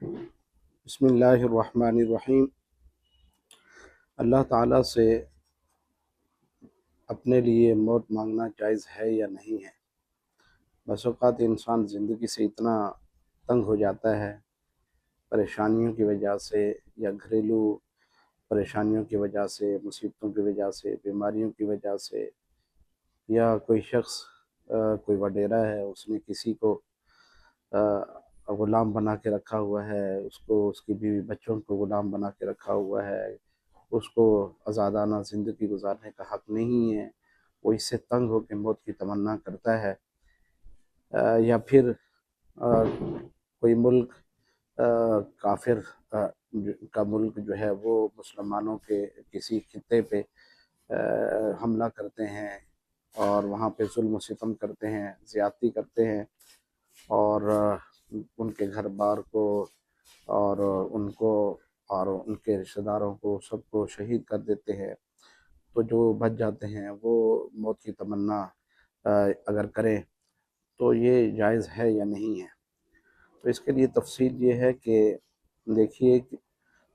بسم اللہ الرحمن الرحیم۔ اللہ تعالیٰ سے اپنے لیے موت مانگنا جائز ہے یا نہیں ہے؟ بس اوقات انسان زندگی سے اتنا تنگ ہو جاتا ہے، پریشانیوں کی وجہ سے یا گھریلو پریشانیوں کی وجہ سے، مصیبتوں کی وجہ سے، بیماریوں کی وجہ سے، یا کوئی شخص کوئی وڈیرا ہے، اس نے کسی کو غلام بنا کے رکھا ہوا ہے، اس کو اس کی بیوی بچوں کو غلام بنا کے رکھا ہوا ہے، اس کو آزادانہ زندگی گزارنے کا حق نہیں ہے، وہ اس سے تنگ ہو کے موت کی تمنا کرتا ہے۔ یا پھر کوئی ملک کافر کا ملک جو ہے وہ مسلمانوں کے کسی خطے پہ حملہ کرتے ہیں اور وہاں پہ ظلم و ستم کرتے ہیں، زیادتی کرتے ہیں، اور ان کے گھر بار کو اور ان کو اور ان کے رشتہ داروں کو سب کو شہید کر دیتے ہیں، تو جو بچ جاتے ہیں وہ موت کی تمنا اگر کریں تو یہ جائز ہے یا نہیں ہے؟ تو اس کے لیے تفصیل یہ ہے کہ دیکھیے کہ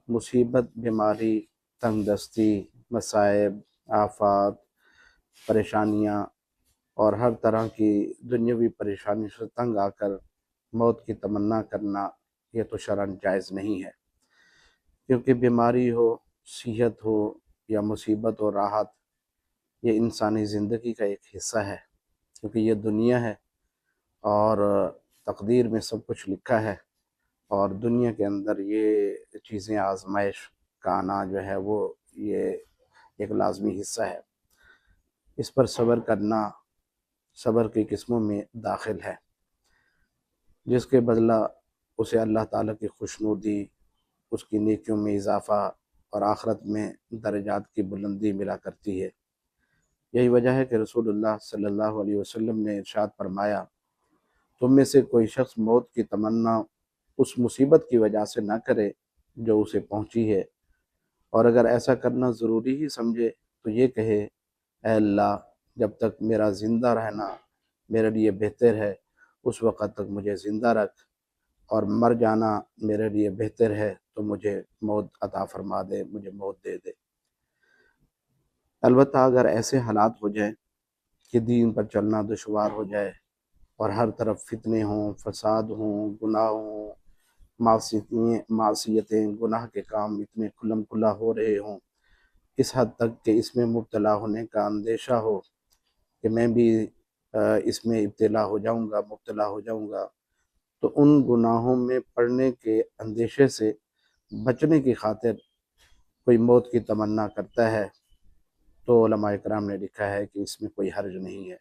مصیبت، بیماری، تنگ دستی، مصائب، آفات، پریشانیاں اور ہر طرح کی دنیاوی پریشانی سے تنگ آ کر موت کی تمنا کرنا یہ تو شرعاً جائز نہیں ہے، کیونکہ بیماری ہو، صحت ہو یا مصیبت و راحت، یہ انسانی زندگی کا ایک حصہ ہے، کیونکہ یہ دنیا ہے اور تقدیر میں سب کچھ لکھا ہے، اور دنیا کے اندر یہ چیزیں آزمائش کا آنا جو ہے وہ یہ ایک لازمی حصہ ہے۔ اس پر صبر کرنا صبر کی قسموں میں داخل ہے، جس کے بدلہ اسے اللہ تعالیٰ کی خوشنودی، اس کی نیکیوں میں اضافہ اور آخرت میں درجات کی بلندی ملا کرتی ہے۔ یہی وجہ ہے کہ رسول اللہ صلی اللہ علیہ وسلم نے ارشاد فرمایا، تم میں سے کوئی شخص موت کی تمنا اس مصیبت کی وجہ سے نہ کرے جو اسے پہنچی ہے، اور اگر ایسا کرنا ضروری ہی سمجھے تو یہ کہے، اے اللہ، جب تک میرا زندہ رہنا میرے لیے بہتر ہے اس وقت تک مجھے زندہ رکھ، اور مر جانا میرے لیے بہتر ہے تو مجھے موت عطا فرما دے، مجھے موت دے دے۔ البتہ اگر ایسے حالات ہو جائیں کہ دین پر چلنا دشوار ہو جائے اور ہر طرف فتنے ہوں، فساد ہوں، گناہ ہوں، معصیتیں، گناہ کے کام اتنے کھلم کھلا ہو رہے ہوں، اس حد تک کہ اس میں مبتلا ہونے کا اندیشہ ہو کہ میں بھی اس میں ابتلا ہو جاؤں گا، مبتلا ہو جاؤں گا، تو ان گناہوں میں پڑنے کے اندیشے سے بچنے کی خاطر کوئی موت کی تمنا کرتا ہے تو علماء کرام نے لکھا ہے کہ اس میں کوئی حرج نہیں ہے۔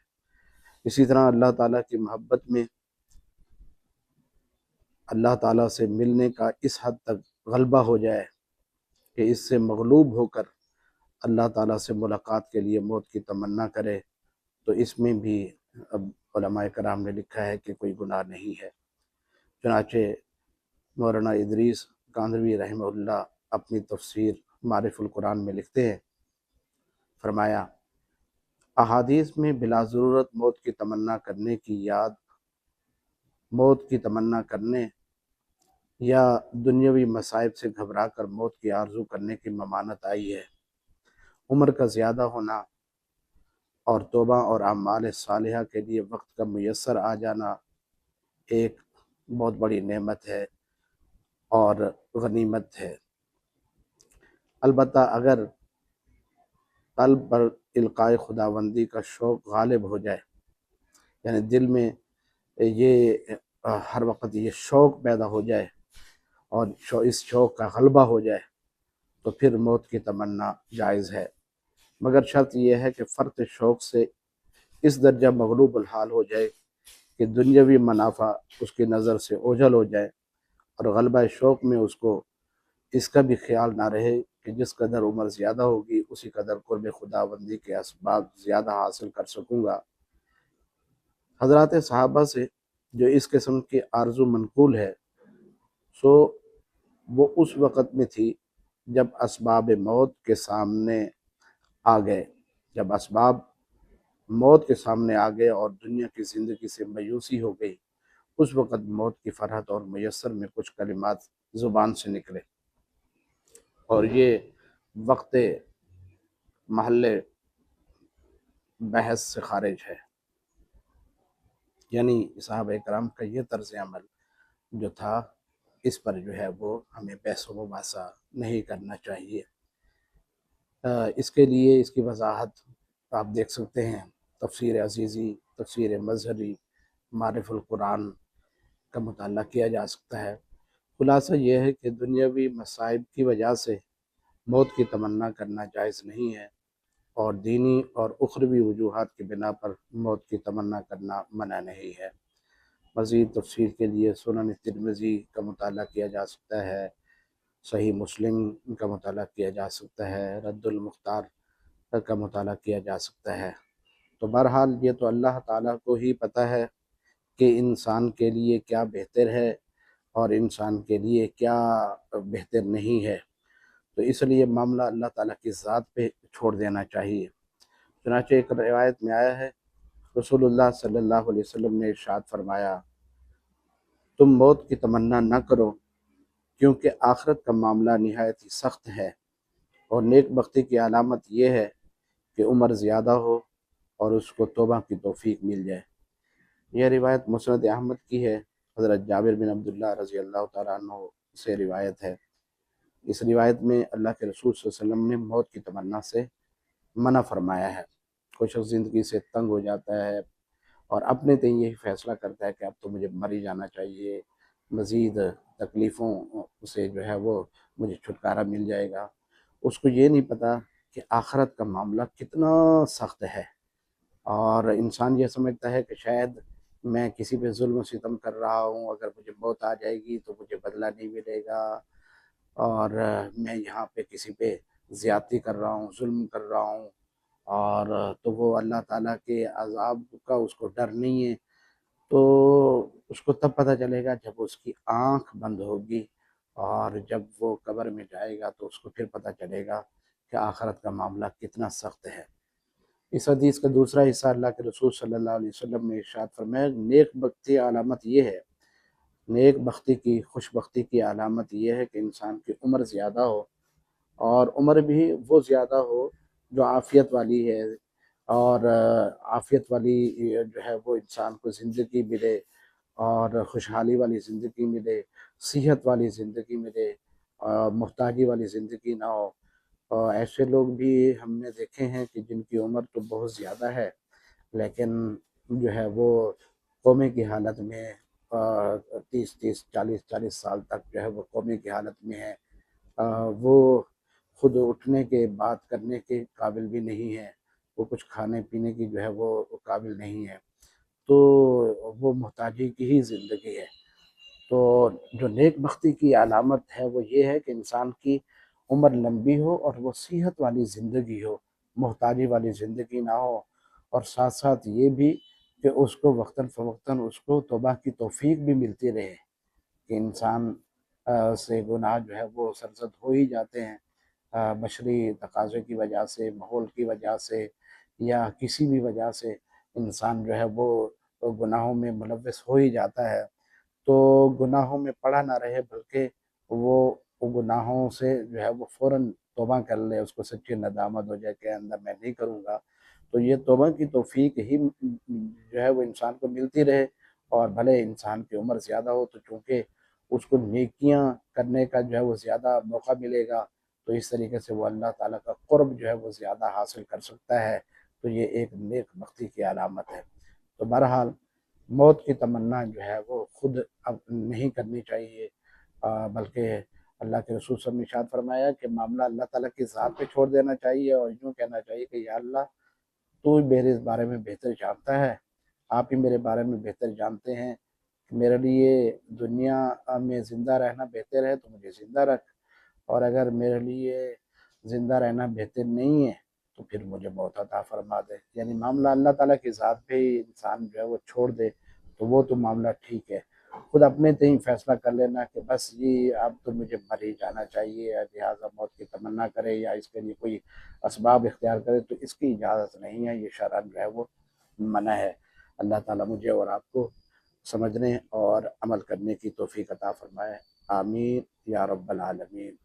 اسی طرح اللہ تعالیٰ کی محبت میں اللہ تعالیٰ سے ملنے کا اس حد تک غلبہ ہو جائے کہ اس سے مغلوب ہو کر اللہ تعالیٰ سے ملاقات کے لیے موت کی تمنا کرے، تو اس میں بھی اب علماء کرام نے لکھا ہے کہ کوئی گناہ نہیں ہے۔ چنانچہ مولانا ادریس کاندھروی رحمہ اللہ اپنی تفسیر معرف القرآن میں لکھتے ہیں، فرمایا، احادیث میں بلا ضرورت موت کی تمنا کرنے کی موت کی تمنا کرنے یا دنیاوی مصائب سے گھبرا کر موت کی آرزو کرنے کی ممانعت آئی ہے۔ عمر کا زیادہ ہونا اور توبہ اور اعمال صالحہ کے لیے وقت کا میسر آ جانا ایک بہت بڑی نعمت ہے اور غنیمت ہے۔ البتہ اگر قلب پر القائے خداوندی کا شوق غالب ہو جائے، یعنی دل میں یہ ہر وقت یہ شوق پیدا ہو جائے اور اس شوق کا غلبہ ہو جائے تو پھر موت کی تمنا جائز ہے، مگر شرط یہ ہے کہ فرط شوق سے اس درجہ مغلوب الحال ہو جائے کہ دنیاوی منافع اس کی نظر سے اوجھل ہو جائے، اور غلبہ شوق میں اس کا بھی خیال نہ رہے کہ جس قدر عمر زیادہ ہوگی اسی قدر قرب خداوندی کے اسباب زیادہ حاصل کر سکوں گا۔ حضرات صحابہ سے جو اس قسم کی آرزو منقول ہے، سو وہ اس وقت میں تھی جب اسباب موت کے سامنے آ گئے، جب اسباب موت کے سامنے آ گئے اور دنیا کی زندگی سے مایوسی ہو گئی، اس وقت موت کی فرحت اور میسر میں کچھ کلمات زبان سے نکلے، اور یہ وقت محل بحث سے خارج ہے۔ یعنی صحابہ کرام کا یہ طرز عمل جو تھا، اس پر جو ہے وہ ہمیں بحث و مباحثہ نہیں کرنا چاہیے۔ اس کے لیے اس کی وضاحت آپ دیکھ سکتے ہیں، تفسیر عزیزی، تفسیر مظہری، معرف القرآن کا مطالعہ کیا جا سکتا ہے۔ خلاصہ یہ ہے کہ دنیاوی مصائب کی وجہ سے موت کی تمنا کرنا جائز نہیں ہے، اور دینی اور اخروی وجوہات کی بنا پر موت کی تمنا کرنا منع نہیں ہے۔ مزید تفسیر کے لیے سنن ترمذی کا مطالعہ کیا جا سکتا ہے، صحیح مسلم کا مطالعہ کیا جا سکتا ہے، رد المختار کا مطالعہ کیا جا سکتا ہے۔ تو بہرحال یہ تو اللہ تعالیٰ کو ہی پتہ ہے کہ انسان کے لیے کیا بہتر ہے اور انسان کے لیے کیا بہتر نہیں ہے، تو اس لیے معاملہ اللہ تعالیٰ کی ذات پہ چھوڑ دینا چاہیے۔ چنانچہ ایک روایت میں آیا ہے، رسول اللہ صلی اللہ علیہ وسلم نے ارشاد فرمایا، تم موت کی تمنا نہ کرو، کیونکہ آخرت کا معاملہ نہایت ہی سخت ہے، اور نیک بختی کی علامت یہ ہے کہ عمر زیادہ ہو اور اس کو توبہ کی توفیق مل جائے۔ یہ روایت مسند احمد کی ہے، حضرت جابر بن عبداللہ رضی اللہ تعالیٰ عنہ سے روایت ہے۔ اس روایت میں اللہ کے رسول صلی اللہ علیہ وسلم نے موت کی تمنا سے منع فرمایا ہے۔ کوئی شخص زندگی سے تنگ ہو جاتا ہے اور اپنے تئیں یہی فیصلہ کرتا ہے کہ اب تو مجھے مر ہی جانا چاہیے، مزید تکلیفوں سے جو ہے وہ مجھے چھٹکارا مل جائے گا، اس کو یہ نہیں پتہ کہ آخرت کا معاملہ کتنا سخت ہے، اور انسان یہ سمجھتا ہے کہ شاید میں کسی پہ ظلم و ستم کر رہا ہوں، اگر مجھے موت آ جائے گی تو مجھے بدلہ نہیں ملے گا، اور میں یہاں پہ کسی پہ زیادتی کر رہا ہوں، ظلم کر رہا ہوں، اور تو وہ اللہ تعالیٰ کے عذاب کا اس کو ڈر نہیں ہے۔ تو اس کو تب پتہ چلے گا جب اس کی آنکھ بند ہوگی، اور جب وہ قبر میں جائے گا تو اس کو پھر پتہ چلے گا کہ آخرت کا معاملہ کتنا سخت ہے۔ اس حدیث کا دوسرا حصہ اللہ کے رسول صلی اللہ علیہ وسلم نے ارشاد فرمایا، نیک بختی علامت یہ ہے، نیک بختی کی، خوش بختی کی علامت یہ ہے کہ انسان کی عمر زیادہ ہو، اور عمر بھی وہ زیادہ ہو جو عافیت والی ہے، اور عافیت والی جو ہے وہ انسان کو زندگی ملے، اور خوشحالی والی زندگی ملے، صحت والی زندگی ملے، اور محتاجی والی زندگی نہ ہو۔ اور ایسے لوگ بھی ہم نے دیکھے ہیں کہ جن کی عمر تو بہت زیادہ ہے، لیکن جو ہے وہ قومی کی حالت میں 30 40 سال تک جو ہے وہ قومی کی حالت میں ہے، وہ خود اٹھنے کے بات کرنے کے قابل بھی نہیں ہے، وہ کچھ کھانے پینے کی جو ہے وہ قابل نہیں ہے، تو وہ محتاجی کی ہی زندگی ہے۔ تو جو نیک بختی کی علامت ہے وہ یہ ہے کہ انسان کی عمر لمبی ہو اور وہ صحت والی زندگی ہو، محتاجی والی زندگی نہ ہو، اور ساتھ ساتھ یہ بھی کہ اس کو وقتاً فوقتاً اس کو توبہ کی توفیق بھی ملتی رہے، کہ انسان سے گناہ جو ہے وہ سرزد ہو ہی جاتے ہیں، بشری تقاضے کی وجہ سے، ماحول کی وجہ سے، یا کسی بھی وجہ سے انسان جو ہے وہ گناہوں میں ملوث ہو ہی جاتا ہے۔ تو گناہوں میں پڑا نہ رہے، بلکہ وہ گناہوں سے جو ہے وہ فوراً توبہ کر لے، اس کو سچی ندامت ہو جائے کہ اندر میں نہیں کروں گا، تو یہ توبہ کی توفیق ہی جو ہے وہ انسان کو ملتی رہے، اور بھلے انسان کی عمر زیادہ ہو تو چونکہ اس کو نیکیاں کرنے کا جو ہے وہ زیادہ موقع ملے گا، تو اس طریقے سے وہ اللہ تعالیٰ کا قرب جو ہے وہ زیادہ حاصل کر سکتا ہے، تو یہ ایک نیک بختی کی علامت ہے۔ تو بہرحال موت کی تمنا جو ہے وہ خود اب نہیں کرنی چاہیے، بلکہ اللہ کے رسول صلی اللہ علیہ وسلم نے ارشاد فرمایا کہ معاملہ اللہ تعالیٰ کی ذات پہ چھوڑ دینا چاہیے، اور یوں کہنا چاہیے کہ یا اللہ تو میرے بارے میں بہتر جانتا ہے، آپ ہی میرے بارے میں بہتر جانتے ہیں، میرے لیے دنیا میں زندہ رہنا بہتر ہے تو مجھے زندہ رکھ، اور اگر میرے لیے زندہ رہنا بہتر نہیں ہے تو پھر مجھے موت عطا فرما دے۔ یعنی معاملہ اللہ تعالیٰ کی ذات پہ ہی انسان جو ہے وہ چھوڑ دے تو وہ تو معاملہ ٹھیک ہے۔ خود اپنے تئیں فیصلہ کر لینا کہ بس یہ اب تو مجھے مر ہی جانا چاہیے، لہٰذا موت کی تمنا کرے یا اس کے لیے کوئی اسباب اختیار کرے، تو اس کی اجازت نہیں ہے، یہ شرعاً جو ہے وہ منع ہے۔ اللہ تعالیٰ مجھے اور آپ کو سمجھنے اور عمل کرنے کی توفیق عطا فرمائے۔ آمین یا رب العالمین۔